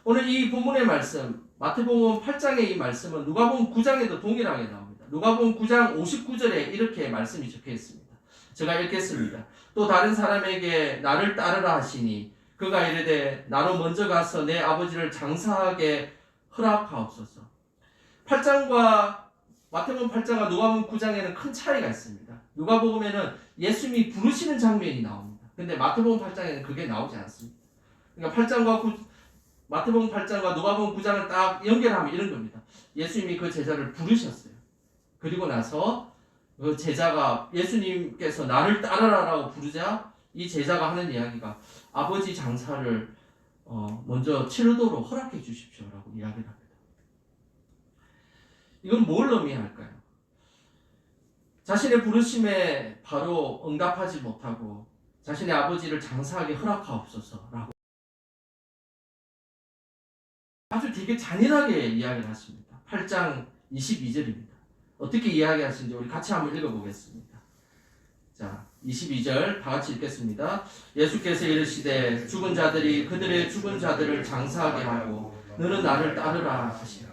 오늘 이 본문의 말씀 마태복음 8장의 이 말씀은 누가복음 9장에도 동일하게 나옵니다. 누가복음 9장 59절에 이렇게 말씀이 적혀 있습니다. 제가 읽겠습니다. 또 다른 사람에게 나를 따르라 하시니 그가 이르되 나로 먼저 가서 내 아버지를 장사하게 허락하옵소서. 8장과 마태복음 8장과 누가복음 9장에는 큰 차이가 있습니다. 누가복음에는 예수님이 부르시는 장면이 나옵니다. 근데 마태복음 8장에는 그게 나오지 않습니다. 그러니까 마태복음 8장과 누가복음 9장을 딱 연결하면 이런 겁니다. 예수님이 그 제자를 부르셨어요. 그리고 나서 그 제자가 예수님께서 나를 따르라라고 부르자 이 제자가 하는 이야기가 아버지 장사를 먼저 치르도록 허락해 주십시오라고 이야기를 합니다. 이건 뭘 의미할까요? 자신의 부르심에 바로 응답하지 못하고 자신의 아버지를 장사하게 허락하옵소서라고 아주 되게 잔인하게 이야기를 하십니다. 8장 22절입니다. 어떻게 이야기하시는지 우리 같이 한번 읽어보겠습니다. 자, 22절 다 같이 읽겠습니다. 예수께서 이르시되 죽은 자들이 그들의 죽은 자들을 장사하게 하고 너는 나를 따르라 하시라.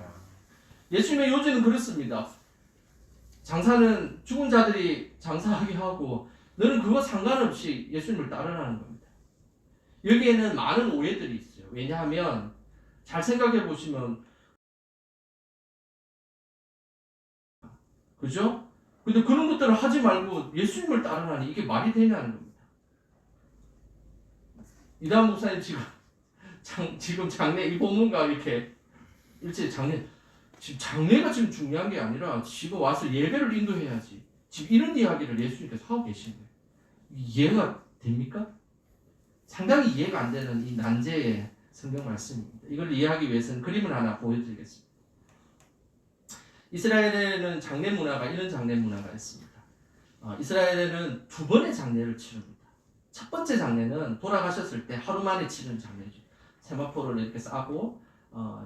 예수님의 요지는 그렇습니다. 장사는 죽은 자들이 장사하게 하고 너는 그거 상관없이 예수님을 따르라는 겁니다. 여기에는 많은 오해들이 있어요. 왜냐하면 잘 생각해 보시면 그죠? 근데 그런 것들을 하지 말고 예수님을 따르라니 이게 말이 되냐는 겁니다. 이단 목사님 지금 장례 이 본문과 이렇게 일제 장례가 지금 중요한 게 아니라 지금 와서 예배를 인도해야지. 지금 이런 이야기를 예수님께서 하고 계신 거예요. 이해가 됩니까? 상당히 이해가 안 되는 이 난제의 성경 말씀입니다. 이걸 이해하기 위해서는 그림을 하나 보여드리겠습니다. 이스라엘에는 장례 문화가 이런 장례 문화가 있습니다. 이스라엘에는 두 번의 장례를 치릅니다. 첫 번째 장례는 돌아가셨을 때 하루 만에 치르는 장례죠. 세마포를 이렇게 싸고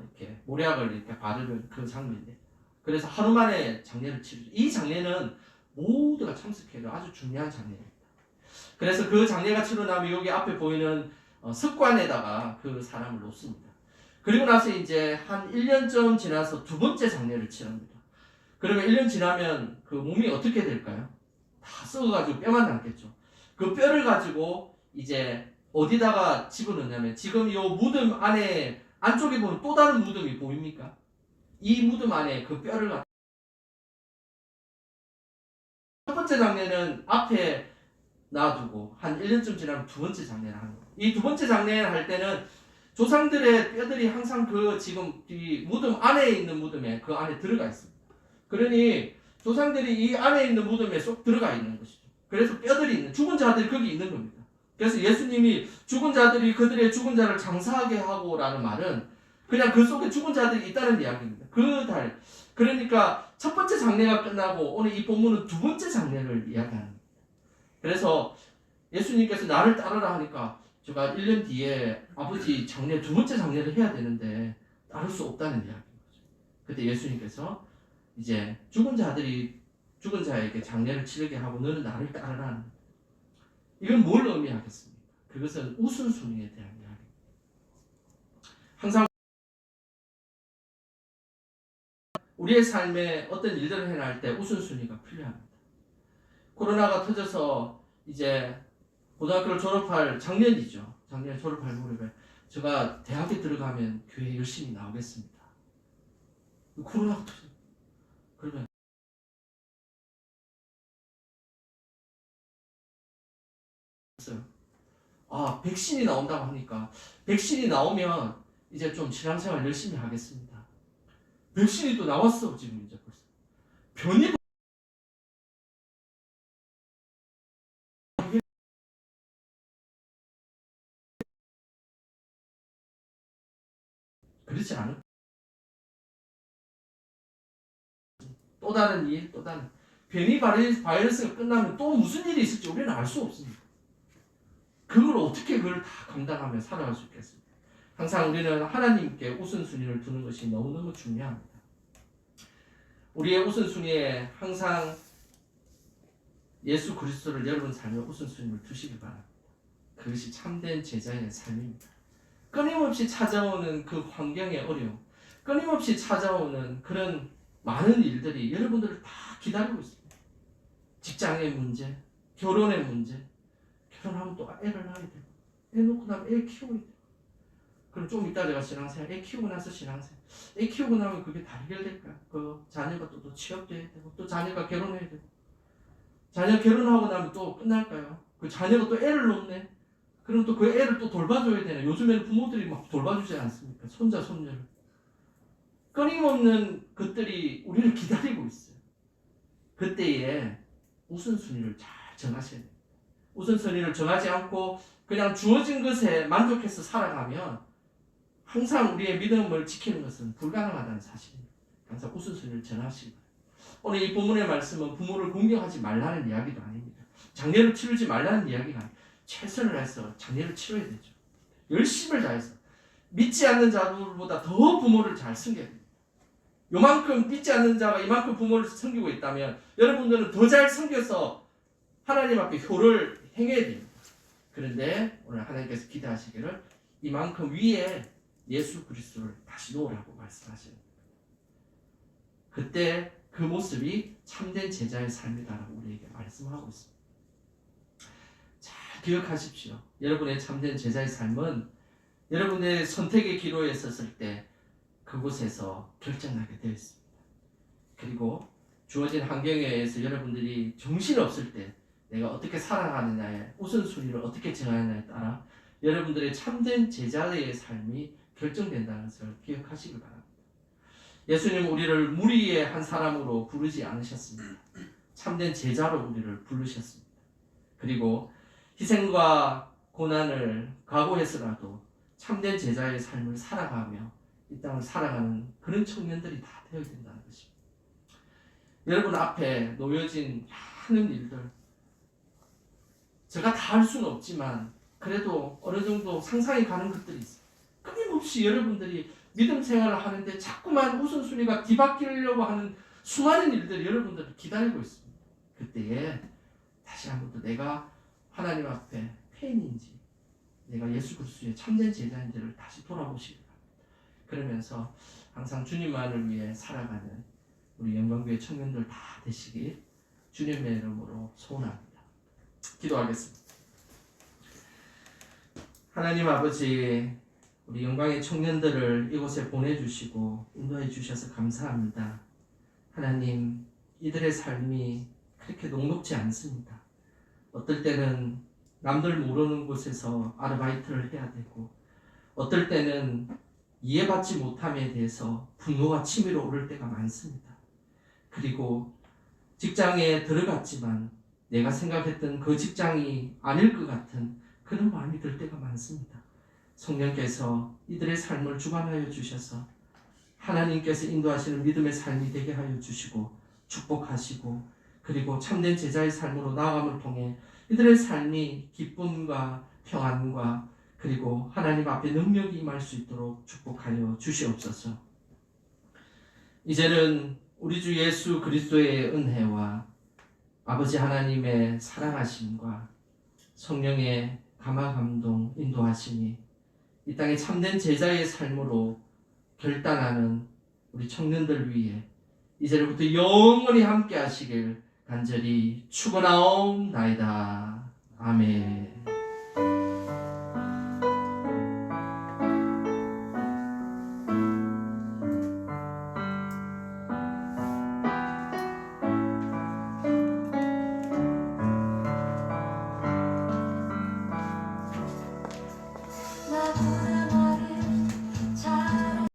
이렇게 모략을 이렇게 바르는 그 장면인데, 그래서 하루 만에 장례를 치르죠. 이 장례는 모두가 참석해도 아주 중요한 장례입니다. 그래서 그 장례가 치르나면 여기 앞에 보이는 석관에다가 그 사람을 놓습니다. 그리고 나서 이제 한 1년쯤 지나서 두 번째 장례를 치릅니다. 그러면 1년 지나면 그 몸이 어떻게 될까요? 다 썩어가지고 뼈만 남겠죠. 그 뼈를 가지고 이제 어디다가 집어넣냐면 지금 이 무덤 안에 안쪽에 보면 또 다른 무덤이 보입니까? 이 무덤 안에 그 뼈를 첫 번째 장례는 앞에 놔두고 한 1년쯤 지나면 두 번째 장례를 하는 거예요. 이 두 번째 장례를 할 때는 조상들의 뼈들이 항상 그 지금 이 무덤 안에 있는 무덤에 그 안에 들어가 있습니다. 그러니 조상들이 이 안에 있는 무덤에 쏙 들어가 있는 것이죠. 그래서 뼈들이 있는 죽은 자들이 거기 있는 겁니다. 그래서 예수님이 죽은 자들이 그들의 죽은 자를 장사하게 하고라는 말은 그냥 그 속에 죽은 자들이 있다는 이야기입니다. 그러니까 첫 번째 장례가 끝나고 오늘 이 본문은 두 번째 장례를 이야기하는 겁니다. 그래서 예수님께서 나를 따르라 하니까 제가 1년 뒤에 아버지 장례 두 번째 장례를 해야 되는데 따를 수 없다는 이야기인 거죠. 그때 예수님께서 이제 죽은 자에게 장례를 치르게 하고 너는 나를 따르라는 거예요. 이건 뭘 의미하겠습니까? 그것은 우선순위에 대한 이야기입니다. 항상 우리의 삶에 어떤 일들을 해나갈 때 우선순위가 필요합니다. 코로나가 터져서 이제 고등학교를 졸업할 작년이죠. 작년 졸업할 무렵에 제가 대학에 들어가면 교회 열심히 나오겠습니다. 코로나가 터져. 그러면 백신이 나온다고 하니까 백신이 나오면 이제 좀 신앙생활 열심히 하겠습니다. 백신이 또 나왔어 지금 이제 벌써. 변이 그렇지 않을까? 또 다른 일, 또 다른 변이 바이러스가 끝나면 또 무슨 일이 있을지 우리는 알 수 없습니다. 그걸 다 감당하며 살아갈 수 있겠습니다. 항상 우리는 하나님께 우선순위를 두는 것이 너무너무 중요합니다. 우리의 우선순위에 항상 예수 그리스도를 여러분 삶에 우선순위를 두시기 바랍니다. 그것이 참된 제자의 삶입니다. 끊임없이 찾아오는 그 환경의 어려움, 끊임없이 찾아오는 그런 많은 일들이 여러분들을 다 기다리고 있습니다. 직장의 문제, 결혼의 문제, 결혼하면 또 애를 낳아야 되고, 애 놓고 나면 애 키워야 되고, 그럼 좀 이따 내가 신앙생활, 애 키우고 나서 신앙생활, 애 키우고 나면 그게 다 해결될까? 그 자녀가 또 취업돼야 되고, 또 자녀가 결혼해야 되고, 자녀 결혼하고 나면 또 끝날까요? 그 자녀가 또 애를 놓네. 그럼 또 그 애를 또 돌봐줘야 되나? 요즘에는 부모들이 막 돌봐주지 않습니까? 손자, 손녀를. 끊임없는 것들이 우리를 기다리고 있어요. 그때에 우선순위를 잘 정하셔야 돼요. 우선순위를 정하지 않고 그냥 주어진 것에 만족해서 살아가면 항상 우리의 믿음을 지키는 것은 불가능하다는 사실입니다. 항상 우선순위를 정하시기 바랍니다. 오늘 이 본문의 말씀은 부모를 공경하지 말라는 이야기도 아닙니다. 장례를 치르지 말라는 이야기가 아닙니다. 최선을 다해서 장례를 치러야 되죠. 열심을 다해서 믿지 않는 자들보다 더 부모를 잘 섬겨야 됩니다. 요만큼 믿지 않는 자가 이만큼 부모를 섬기고 있다면 여러분들은 더 잘 섬겨서 하나님 앞에 효를 행해야 됩니다. 그런데 오늘 하나님께서 기대하시기를 이만큼 위에 예수 그리스도를 다시 놓으라고 말씀하셔요. 그때 그 모습이 참된 제자의 삶이다라고 우리에게 말씀하고 있습니다. 잘 기억하십시오. 여러분의 참된 제자의 삶은 여러분의 선택의 기로에 섰을 때 그곳에서 결정나게 되어 있습니다. 그리고 주어진 환경에 의해서 여러분들이 정신없을 때 내가 어떻게 살아가느냐에 우선순위를 어떻게 정하느냐에 따라 여러분들의 참된 제자의 삶이 결정된다는 것을 기억하시길 바랍니다. 예수님 우리를 무리의 한 사람으로 부르지 않으셨습니다. 참된 제자로 우리를 부르셨습니다. 그리고 희생과 고난을 각오해서라도 참된 제자의 삶을 살아가며 이 땅을 살아가는 그런 청년들이 다 되어야 된다는 것입니다. 여러분 앞에 놓여진 많은 일들 제가 다 할 수는 없지만 그래도 어느 정도 상상이 가는 것들이 있어요. 끊임없이 여러분들이 믿음 생활을 하는데 자꾸만 우선순위가 뒤바뀌려고 하는 수많은 일들이 여러분들을 기다리고 있습니다. 그때에 다시 한번 더 내가 하나님 앞에 폐인인지 내가 예수 그리스도의 참된 제자인지를 다시 돌아보시기 바랍니다. 그러면서 항상 주님만을 위해 살아가는 우리 영광교회 청년들 다 되시길 주님의 이름으로 소원합니다. 기도하겠습니다. 하나님 아버지, 우리 영광의 청년들을 이곳에 보내주시고 인도해 주셔서 감사합니다. 하나님, 이들의 삶이 그렇게 녹록지 않습니다. 어떨 때는 남들 모르는 곳에서 아르바이트를 해야 되고 어떨 때는 이해받지 못함에 대해서 분노와 치밀어 오를 때가 많습니다. 그리고 직장에 들어갔지만 내가 생각했던 그 직장이 아닐 것 같은 그런 마음이 들 때가 많습니다. 성령께서 이들의 삶을 주관하여 주셔서 하나님께서 인도하시는 믿음의 삶이 되게 하여 주시고 축복하시고 그리고 참된 제자의 삶으로 나아감을 통해 이들의 삶이 기쁨과 평안과 그리고 하나님 앞에 능력이 임할 수 있도록 축복하여 주시옵소서. 이제는 우리 주 예수 그리스도의 은혜와 아버지 하나님의 사랑하심과 성령의 감화감동 인도하심이 이 땅의 참된 제자의 삶으로 결단하는 우리 청년들 위해 이제로부터 영원히 함께 하시길 간절히 축원하옵나이다. 아멘.